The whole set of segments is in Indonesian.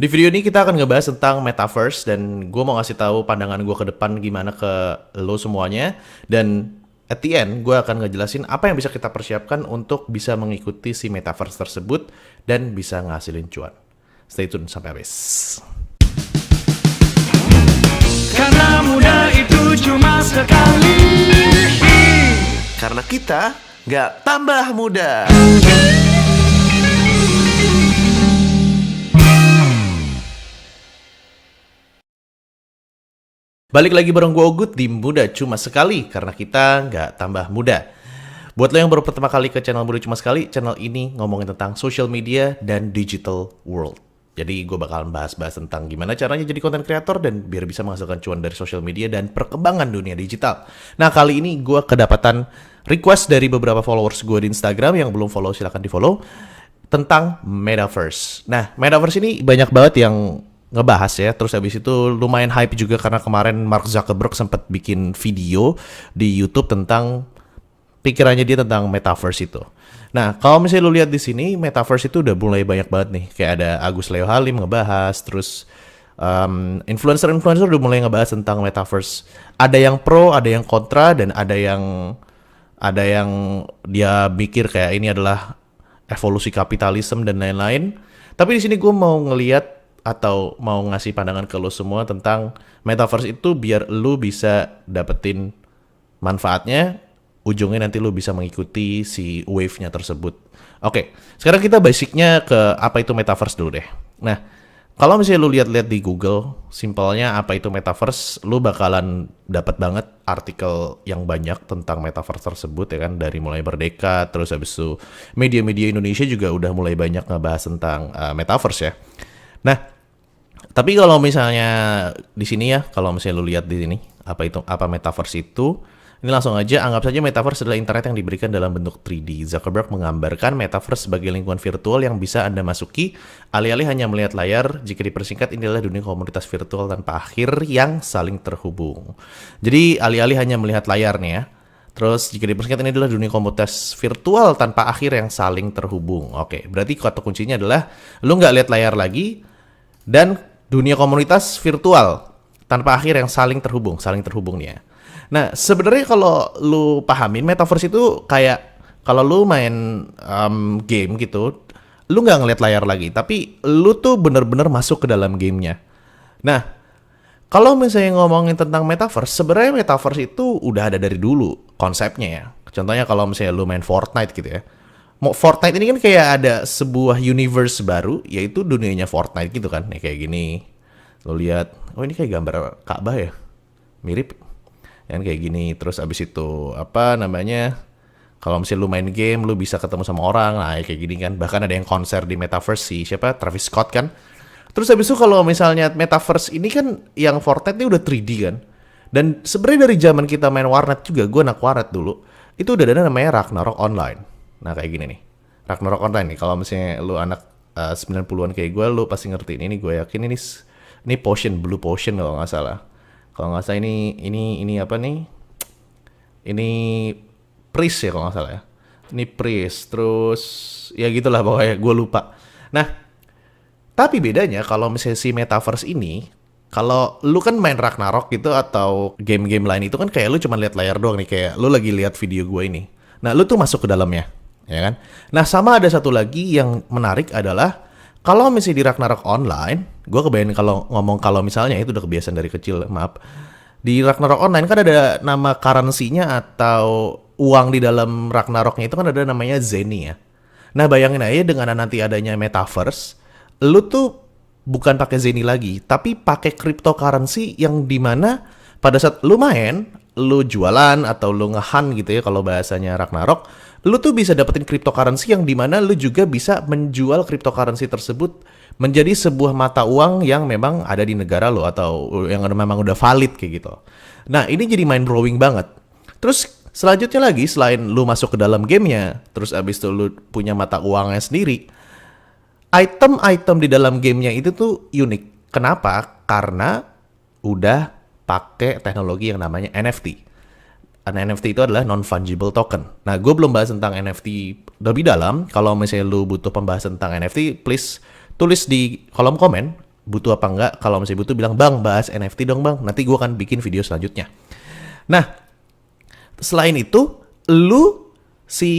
Di video ini kita akan ngebahas tentang metaverse dan gue mau ngasih tahu pandangan gue ke depan gimana ke lo semuanya, dan at the end gue akan ngejelasin apa yang bisa kita persiapkan untuk bisa mengikuti si metaverse tersebut dan bisa ngasilin cuan. Stay tune sampai habis. Karena muda itu cuma sekali. Karena kita nggak tambah muda. Balik lagi bareng gue Ogut di Muda Cuma Sekali, karena kita nggak tambah muda. Buat lo yang baru pertama kali ke channel Muda Cuma Sekali, channel ini ngomongin tentang social media dan digital world. Jadi gue bakalan bahas-bahas tentang gimana caranya jadi content creator dan biar bisa menghasilkan cuan dari social media dan perkembangan dunia digital. Nah, kali ini gue kedapatan request dari beberapa followers gue di Instagram. Yang belum follow silahkan di follow, tentang metaverse. Nah, metaverse ini banyak banget yang ngebahas ya. Terus habis itu lumayan hype juga karena kemarin Mark Zuckerberg sempat bikin video di YouTube tentang pikirannya dia tentang metaverse itu. Nah, kalau misalnya lu lihat di sini, metaverse itu udah mulai banyak banget nih. Kayak ada Agus Leo Halim ngebahas, terus influencer-influencer udah mulai ngebahas tentang metaverse. Ada yang pro, ada yang kontra, dan ada yang dia mikir kayak ini adalah evolusi kapitalisme dan lain-lain. Tapi di sini gue mau ngelihat atau mau ngasih pandangan ke lo semua tentang metaverse itu biar lo bisa dapetin manfaatnya, ujungnya nanti lo bisa mengikuti si wave-nya tersebut. Oke, sekarang kita basicnya ke apa itu metaverse dulu deh. Nah, kalau misalnya lo lihat-lihat di Google, simpelnya apa itu metaverse, lo bakalan dapat banget artikel yang banyak tentang metaverse tersebut ya kan, dari mulai Merdeka, terus habis itu media-media Indonesia juga udah mulai banyak ngebahas tentang metaverse ya. Nah, tapi kalau misalnya di sini ya, kalau misalnya lu lihat di sini, apa metaverse itu? Ini langsung aja, anggap saja metaverse adalah internet yang diberikan dalam bentuk 3D. Zuckerberg menggambarkan metaverse sebagai lingkungan virtual yang bisa Anda masuki, alih-alih hanya melihat layar. Jika dipersingkat, ini adalah dunia komunitas virtual tanpa akhir yang saling terhubung. Jadi, alih-alih hanya melihat layar nih ya. Terus jika dipersingkat, ini adalah dunia komunitas virtual tanpa akhir yang saling terhubung. Oke, berarti kata kuncinya adalah lu nggak lihat layar lagi, dan dunia komunitas virtual tanpa akhir yang saling terhubung nih ya. Nah, sebenarnya kalau lu pahamin metaverse itu kayak kalau lu main game gitu, lu nggak ngeliat layar lagi, tapi lu tuh bener-bener masuk ke dalam gamenya. Nah, kalau misalnya ngomongin tentang metaverse, sebenarnya metaverse itu udah ada dari dulu konsepnya ya. Contohnya kalau misalnya lu main Fortnite gitu ya. Fortnite ini kan kayak ada sebuah universe baru, yaitu dunianya Fortnite gitu kan. Nih kayak gini. Lo lihat, oh ini kayak gambar Ka'bah ya. Mirip. Yang kayak gini. Terus abis itu, apa namanya, kalau misalnya lu main game, lu bisa ketemu sama orang. Nah kayak gini kan. Bahkan ada yang konser di metaverse si siapa? Travis Scott kan. Terus abis itu kalau misalnya metaverse ini kan, yang Fortnite ini udah 3D kan. Dan sebenarnya dari zaman kita main warnet juga, gue anak warnet dulu, itu udah ada namanya Ragnarok Online. Nah kayak gini nih, Ragnarok Online nih. Kalau misalnya lu anak 90-an kayak gue, lu pasti ngerti ini gue yakin ini potion, blue potion kalau nggak salah. Kalau nggak salah ini apa nih? Ini priest ya kalau nggak salah ya. Ini priest, terus ya gitulah pokoknya, gue lupa. Nah, tapi bedanya kalau misalnya si metaverse ini, kalau lu kan main Ragnarok gitu atau game-game lain itu kan kayak lu cuma lihat layar doang nih, kayak lu lagi lihat video gue ini. Nah, lu tuh masuk ke dalamnya, ya kan? Nah, sama ada satu lagi yang menarik adalah kalau misalnya di Ragnarok Online, gue kebayang kalau misalnya itu udah kebiasaan dari kecil, maaf. Di Ragnarok Online kan ada nama currency-nya atau uang di dalam Ragnaroknya itu kan ada namanya Zeni ya. Nah, bayangin aja dengan nanti adanya metaverse, lu tuh bukan pakai Zeni lagi, tapi pakai cryptocurrency yang dimana pada saat lu main, lu jualan atau lu ngehan gitu ya kalau bahasanya Ragnarok, lu tuh bisa dapetin cryptocurrency yang dimana lu juga bisa menjual cryptocurrency tersebut menjadi sebuah mata uang yang memang ada di negara lo atau yang memang udah valid kayak gitu. Nah, ini jadi mind blowing banget. Terus selanjutnya lagi, selain lu masuk ke dalam gamenya, terus abis itu lu punya mata uangnya sendiri, item-item di dalam gamenya itu tuh unik. Kenapa? Karena udah pakai teknologi yang namanya NFT. NFT itu adalah non-fungible token. Nah, gue belum bahas tentang NFT lebih dalam. Kalau misalnya lu butuh pembahasan tentang NFT, please tulis di kolom komen. butuh apa enggak. Kalau masih butuh bilang, "Bang, bahas NFT dong, Bang." Nanti gue akan bikin video selanjutnya. Nah, selain itu, si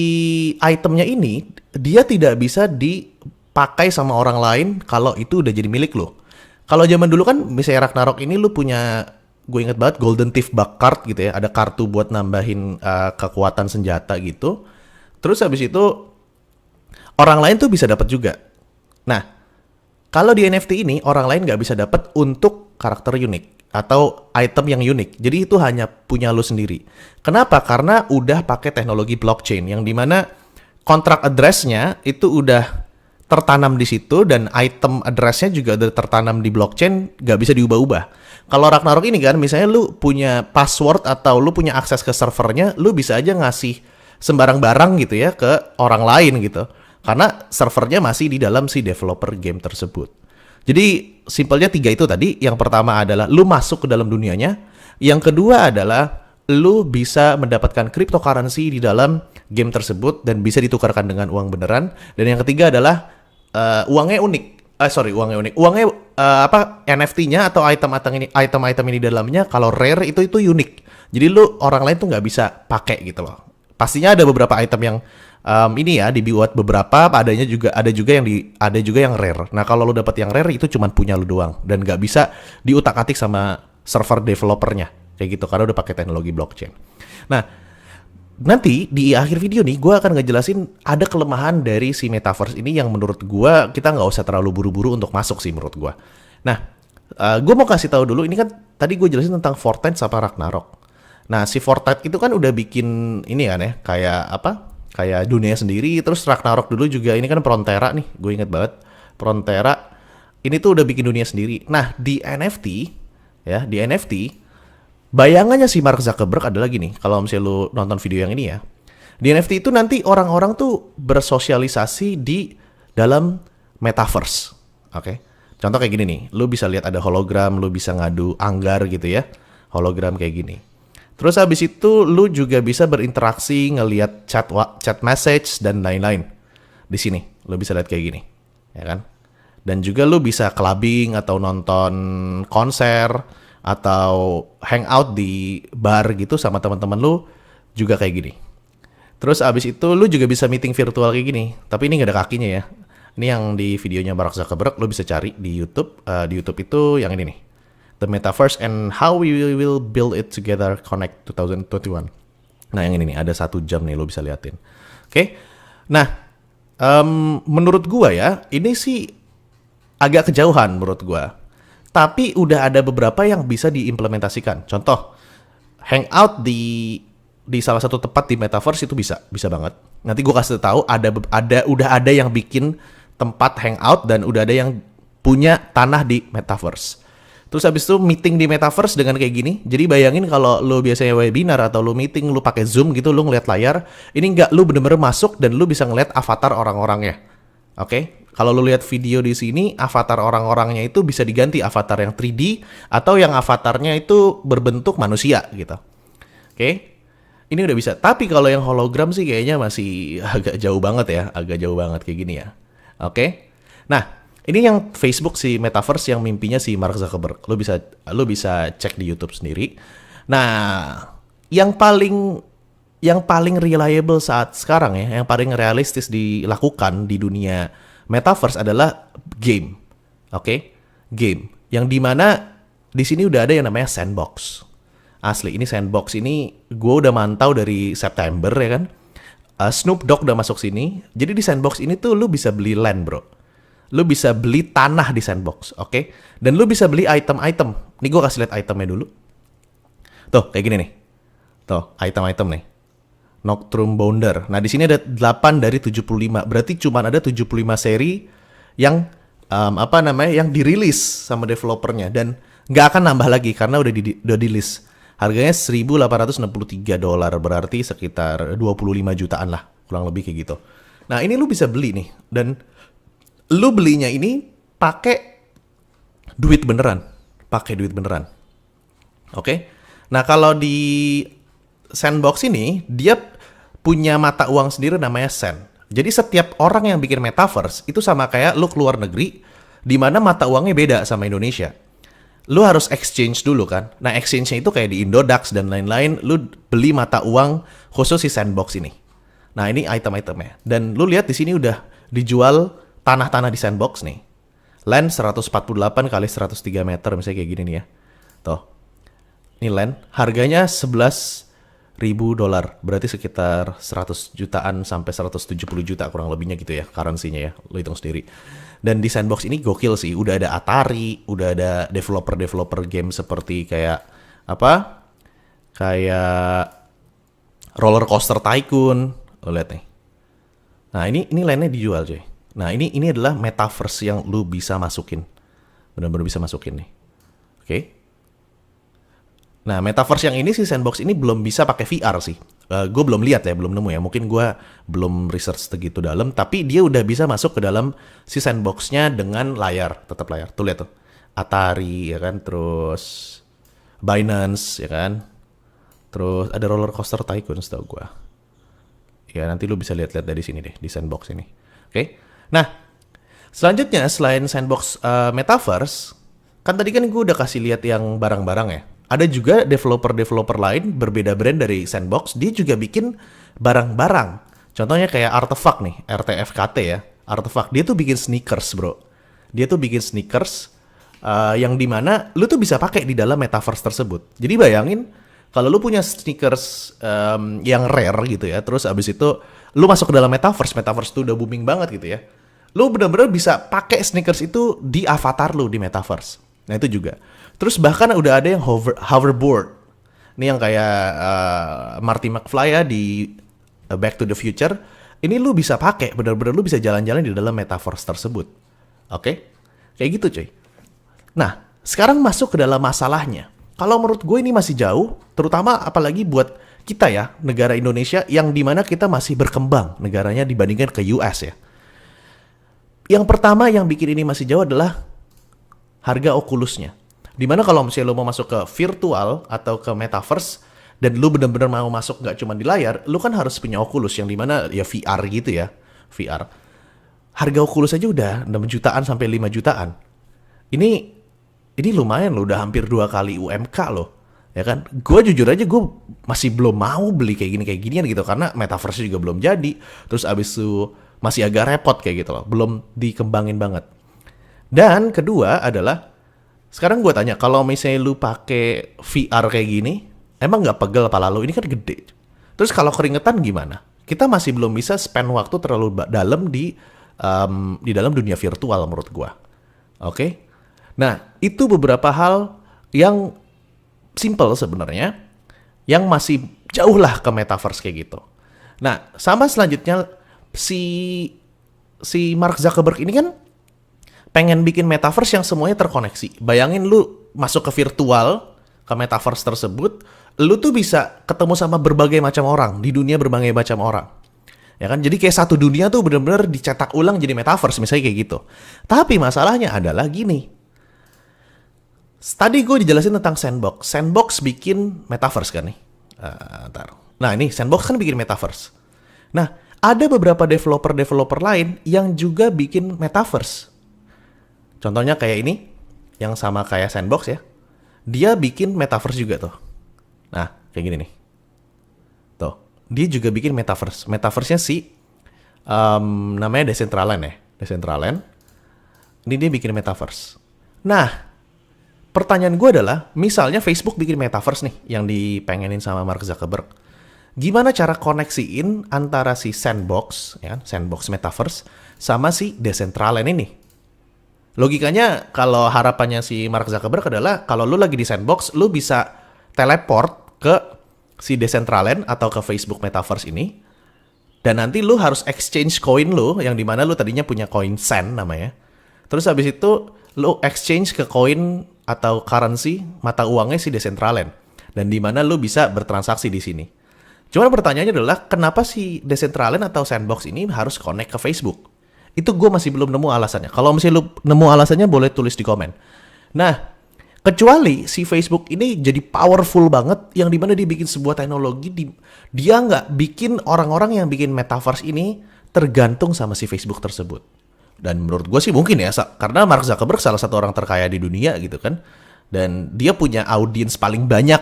itemnya ini dia tidak bisa dipakai sama orang lain kalau itu udah jadi milik lo. Kalau zaman dulu kan misalnya Ragnarok ini lu punya, gue inget banget, Golden Thief Bug Card gitu ya, ada kartu buat nambahin kekuatan senjata gitu. Terus habis itu orang lain tuh bisa dapat juga. Nah, kalau di NFT ini orang lain nggak bisa dapat untuk karakter unik atau item yang unik. Jadi itu hanya punya lu sendiri. Kenapa? Karena udah pakai teknologi blockchain yang dimana kontrak address-nya itu udah tertanam di situ dan item address-nya juga udah tertanam di blockchain, nggak bisa diubah-ubah. Kalau Ragnarok ini kan, misalnya lu punya password atau lu punya akses ke servernya, lu bisa aja ngasih sembarang barang gitu ya ke orang lain gitu. Karena servernya masih di dalam si developer game tersebut. Jadi simpelnya 3 itu tadi. Yang pertama adalah lu masuk ke dalam dunianya. Yang kedua adalah lu bisa mendapatkan cryptocurrency di dalam game tersebut dan bisa ditukarkan dengan uang beneran. Dan yang ketiga adalah uangnya unik. Uangnya unik. Uangnya NFT-nya atau item-item ini di dalamnya kalau rare itu unik. Jadi lu orang lain tuh nggak bisa pakai gitu loh. Pastinya ada beberapa item yang ini ya dibuat beberapa, ada juga yang rare. Nah, kalau lu dapat yang rare itu cuma punya lu doang dan nggak bisa diutak-atik sama server developernya kayak gitu karena udah pakai teknologi blockchain. Nah, nanti di akhir video nih gue akan ngejelasin ada kelemahan dari si metaverse ini yang menurut gue kita nggak usah terlalu buru-buru untuk masuk sih menurut gue. Nah, gue mau kasih tahu dulu, ini kan tadi gue jelasin tentang Fortnite sama Ragnarok. Nah, si Fortnite itu kan udah bikin ini kan ya, kayak dunia sendiri. Terus Ragnarok dulu juga, ini kan Frontera nih, gue inget banget. Frontera ini tuh udah bikin dunia sendiri. Nah, di NFT, bayangannya si Mark Zuckerberg adalah gini, kalau misalnya lu nonton video yang ini ya. Di NFT itu nanti orang-orang tuh bersosialisasi di dalam metaverse. Oke. Contoh kayak gini nih, lu bisa lihat ada hologram, lu bisa ngadu anggar gitu ya. Hologram kayak gini. Terus habis itu lu juga bisa berinteraksi, ngelihat chat message dan lain-lain. Di sini lu bisa lihat kayak gini, ya kan? Dan juga lu bisa clubbing atau nonton konser atau hangout di bar gitu sama teman-teman lu juga kayak gini. Terus habis itu lu juga bisa meeting virtual kayak gini, tapi ini nggak ada kakinya ya. Ini yang di videonya Mark Zuckerberg, lu bisa cari di YouTube. Di YouTube itu yang ini nih. The Metaverse and How We Will Build It Together Connect 2021. Nah yang ini nih, ada 1 jam nih lo bisa liatin. Oke. Nah, menurut gua ya, ini sih agak kejauhan menurut gua. Tapi udah ada beberapa yang bisa diimplementasikan. Contoh, hangout di salah satu tempat di Metaverse itu bisa banget. Nanti gua kasih tahu udah ada yang bikin tempat hangout dan udah ada yang punya tanah di Metaverse. Terus habis itu meeting di Metaverse dengan kayak gini. Jadi bayangin kalau lo biasanya webinar atau lo meeting, lo pakai Zoom gitu, lo ngeliat layar. Ini nggak, lo bener-bener masuk dan lo bisa ngeliat avatar orang-orangnya. Oke? Kalau lo lihat video di sini, avatar orang-orangnya itu bisa diganti avatar yang 3D atau yang avatarnya itu berbentuk manusia gitu. Oke? Ini udah bisa. Tapi kalau yang hologram sih kayaknya masih agak jauh banget ya. Agak jauh banget kayak gini ya. Oke? Nah, ini yang Facebook si Metaverse yang mimpinya si Mark Zuckerberg. Lo bisa cek di YouTube sendiri. Nah, yang paling reliable saat sekarang ya, yang paling realistis dilakukan di dunia Metaverse adalah game. Oke? Game. Yang dimana di sini udah ada yang namanya sandbox. Asli, ini sandbox ini gue udah mantau dari September ya kan. Snoop Dogg udah masuk sini. Jadi di sandbox ini tuh lu bisa beli land, bro. Lu bisa beli tanah di sandbox, oke? Dan lu bisa beli item-item. Nih gue kasih lihat itemnya dulu. Tuh, kayak gini nih. Tuh, item-item nih. Nocturne Bounder. Nah, di sini ada 8 dari 75. Berarti cuma ada 75 seri yang yang dirilis sama developernya dan nggak akan nambah lagi karena udah di list. Harganya $1.863, berarti sekitar 25 jutaan lah, kurang lebih kayak gitu. Nah, ini lu bisa beli nih dan lu belinya ini pakai duit beneran. Oke? Nah, kalau di sandbox ini, dia punya mata uang sendiri namanya Sen. Jadi setiap orang yang bikin metaverse, itu sama kayak lu keluar negeri, di mana mata uangnya beda sama Indonesia. Lu harus exchange dulu kan. Nah, exchange-nya itu kayak di Indodax dan lain-lain, lu beli mata uang khusus si Sandbox ini. Nah, ini item-itemnya. Dan lu lihat di sini udah dijual tanah-tanah di Sandbox nih. Land 148 kali 103 meter, misalnya kayak gini nih ya. Tuh. Ini land, harganya $11.000, berarti sekitar 100 jutaan sampai 170 juta kurang lebihnya gitu ya, currency-nya ya, lo hitung sendiri. Dan di Sandbox ini gokil sih, udah ada Atari, udah ada developer-developer game seperti kayak apa? Kayak Roller Coaster Tycoon, lo lihat nih. Nah, ini landnya dijual coy. Nah, ini adalah metaverse yang lu bisa masukin. Benar-benar bisa masukin nih. Oke. Nah, metaverse yang ini si Sandbox ini belum bisa pakai VR sih. Gue belum lihat ya, belum nemu ya. Mungkin gue belum research segitu dalam. Tapi dia udah bisa masuk ke dalam si Sandbox-nya dengan layar, tetap layar. Tuh lihat tuh, Atari ya kan, terus Binance ya kan, terus ada Roller Coaster Tycoon setahu gue. Ya nanti lu bisa lihat-lihat dari sini deh, di Sandbox ini. Oke. Nah, selanjutnya selain Sandbox Metaverse, kan tadi kan gue udah kasih lihat yang barang-barang ya. Ada juga developer-developer lain berbeda brand dari Sandbox, dia juga bikin barang-barang. Contohnya kayak Artefak nih, RTFKT ya. Artefak, dia tuh bikin sneakers bro. Dia tuh bikin sneakers yang dimana lu tuh bisa pakai di dalam metaverse tersebut. Jadi bayangin, kalau lu punya sneakers yang rare gitu ya, terus abis itu lu masuk ke dalam metaverse tuh udah booming banget gitu ya. Lu benar-benar bisa pakai sneakers itu di avatar lu di metaverse. Nah itu juga. Terus bahkan udah ada yang hoverboard. Ini yang kayak Marty McFly ya di Back to the Future. Ini lu bisa pakai, benar-benar lu bisa jalan-jalan di dalam metaverse tersebut. Oke? Kayak gitu cuy. Nah, sekarang masuk ke dalam masalahnya. Kalau menurut gue ini masih jauh, terutama apalagi buat kita ya, negara Indonesia yang dimana kita masih berkembang negaranya dibandingkan ke US ya. Yang pertama yang bikin ini masih jauh adalah harga Oculusnya. Dimana kalau misalnya lo mau masuk ke virtual atau ke metaverse dan lo benar-benar mau masuk nggak cuma di layar, lo kan harus punya Oculus yang dimana ya VR gitu ya, VR. Harga Oculus aja udah 6 jutaan sampai 5 jutaan. Ini lumayan lo, udah hampir 2 kali UMK lo, ya kan? Gue jujur aja gue masih belum mau beli kayak ginian gitu karena metaverse juga belum jadi. Terus abis itu masih agak repot kayak gitu loh, belum dikembangin banget. Dan kedua adalah sekarang gue tanya, kalau misalnya lu pakai VR kayak gini, emang nggak pegel kepala lu? Ini kan gede. Terus kalau keringetan gimana? Kita masih belum bisa spend waktu terlalu dalam di dalam dunia virtual menurut gue. Oke? Nah, itu beberapa hal yang simple sebenarnya, yang masih jauh lah ke metaverse kayak gitu. Nah, sama selanjutnya si Mark Zuckerberg ini kan pengen bikin metaverse yang semuanya terkoneksi. Bayangin lu masuk ke virtual, ke metaverse tersebut, lu tuh bisa ketemu sama berbagai macam orang, di dunia berbagai macam orang. Ya kan? Jadi kayak satu dunia tuh bener-bener dicetak ulang jadi metaverse, misalnya kayak gitu. Tapi masalahnya adalah gini. Tadi gue dijelasin tentang Sandbox. Sandbox bikin metaverse kan nih. Nah ini Sandbox kan bikin metaverse. Nah, ada beberapa developer lain yang juga bikin metaverse. Contohnya kayak ini, yang sama kayak Sandbox ya. Dia bikin metaverse juga tuh. Nah, kayak gini nih. Tuh, dia juga bikin metaverse. Metaverse-nya namanya Decentraland ya. Decentraland. Ini dia bikin metaverse. Nah, pertanyaan gue adalah, misalnya Facebook bikin metaverse nih, yang dipengenin sama Mark Zuckerberg. Gimana cara koneksiin antara si Sandbox, ya, Sandbox Metaverse, sama si Decentraland ini? Logikanya kalau harapannya si Mark Zuckerberg adalah kalau lu lagi di Sandbox, lu bisa teleport ke si Decentraland atau ke Facebook Metaverse ini. Dan nanti lu harus exchange koin lu, yang dimana lu tadinya punya koin Sand namanya. Terus habis itu lu exchange ke koin atau currency mata uangnya si Decentraland. Dan dimana lu bisa bertransaksi di sini. Cuman pertanyaannya adalah kenapa si Decentraland atau Sandbox ini harus connect ke Facebook? Itu gue masih belum nemu alasannya. Kalau misalnya lu nemu alasannya boleh tulis di komen. Nah, kecuali si Facebook ini jadi powerful banget, yang dimana dia bikin sebuah teknologi, dia nggak bikin orang-orang yang bikin metaverse ini tergantung sama si Facebook tersebut. Dan menurut gue sih mungkin ya, karena Mark Zuckerberg salah satu orang terkaya di dunia gitu kan. Dan dia punya audiens paling banyak.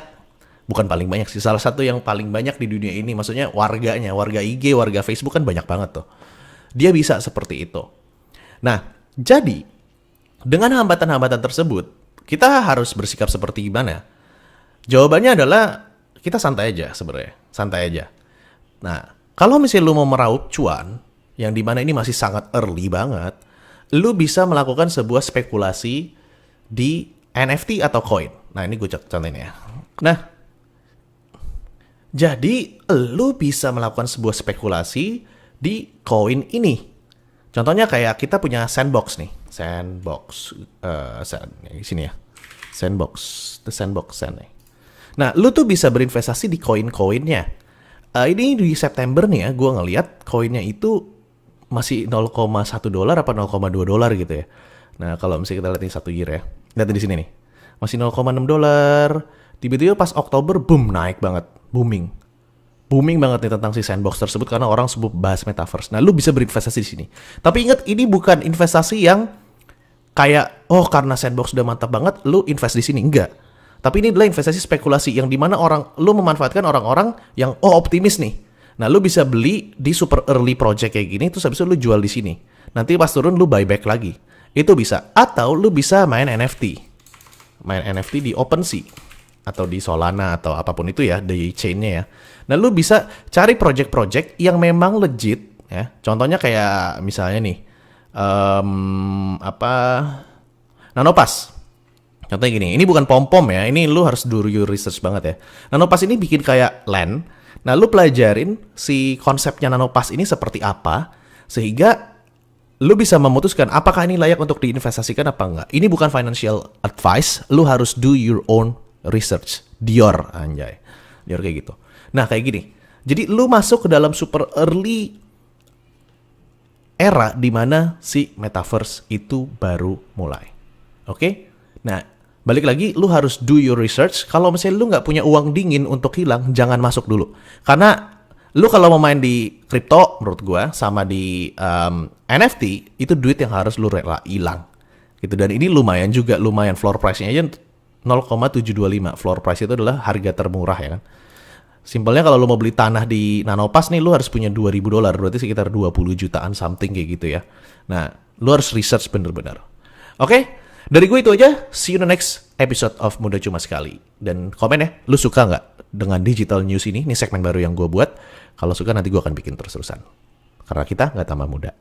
Bukan paling banyak sih, salah satu yang paling banyak di dunia ini. Maksudnya warganya, warga IG, warga Facebook kan banyak banget tuh. Dia bisa seperti itu. Nah, jadi dengan hambatan-hambatan tersebut, kita harus bersikap seperti gimana? Jawabannya adalah kita santai aja sebenarnya, santai aja. Nah, kalau misalnya lu mau meraup cuan, yang dimana ini masih sangat early banget, lu bisa melakukan sebuah spekulasi di NFT atau coin. Nah, ini gue contohin ya. Nah, jadi lu bisa melakukan sebuah spekulasi di koin ini. Contohnya kayak kita punya sandbox nih, sandbox, di sini ya, sandbox, the sandbox sand nih. Nah, lu tuh bisa berinvestasi di koin-koinnya. Ini di September nih ya, gue ngeliat koinnya itu masih $0,1 apa $0,2 gitu ya. Nah, kalau misalnya kita lihat ini 1 year ya, lihat di sini nih, masih $0,6. Tiba-tiba pas Oktober, boom, naik banget, booming banget nih tentang si sandbox tersebut karena orang sebut bahas metaverse. Nah, lu bisa berinvestasi di sini. Tapi ingat, ini bukan investasi yang kayak karena sandbox udah mantap banget, lu invest di sini, enggak. Tapi ini adalah investasi spekulasi yang dimana lu memanfaatkan orang-orang yang optimis nih. Nah, lu bisa beli di super early project kayak gini, terus habis itu lu jual di sini. Nanti pas turun lu buyback lagi. Itu bisa. Atau lu bisa main NFT. Main NFT di OpenSea atau di Solana atau apapun itu ya, di chain-nya ya. Nah, lu bisa cari project-project yang memang legit ya. Contohnya kayak misalnya nih Nanopas. Contohnya gini, ini bukan pom-pom ya, ini lu harus do your research banget ya. Nanopas ini bikin kayak land. Nah, lu pelajarin si konsepnya Nanopas ini seperti apa, sehingga lu bisa memutuskan apakah ini layak untuk diinvestasikan apa enggak. Ini bukan financial advice, lu harus do your own research. Dior, anjay. Dior kayak gitu. Nah, kayak gini. Jadi, lu masuk ke dalam super early era di mana si metaverse itu baru mulai. Oke? Nah, balik lagi, lu harus do your research. Kalau misalnya lu nggak punya uang dingin untuk hilang, jangan masuk dulu. Karena lu kalau mau main di kripto, menurut gua, sama di NFT, itu duit yang harus lu rela hilang. Gitu. Dan ini lumayan floor price-nya aja 0,725. Floor price itu adalah harga termurah ya kan. Simpelnya kalau lu mau beli tanah di Nanopas nih, lu harus punya $2.000, berarti sekitar 20 jutaan something kayak gitu ya. Nah, lu harus research bener-bener. Oke? Dari gue itu aja, see you in the next episode of Muda Cuma Sekali. Dan komen ya, lu suka nggak dengan digital news ini? Ini segmen baru yang gue buat. Kalau suka nanti gue akan bikin terus-terusan. Karena kita nggak tambah muda.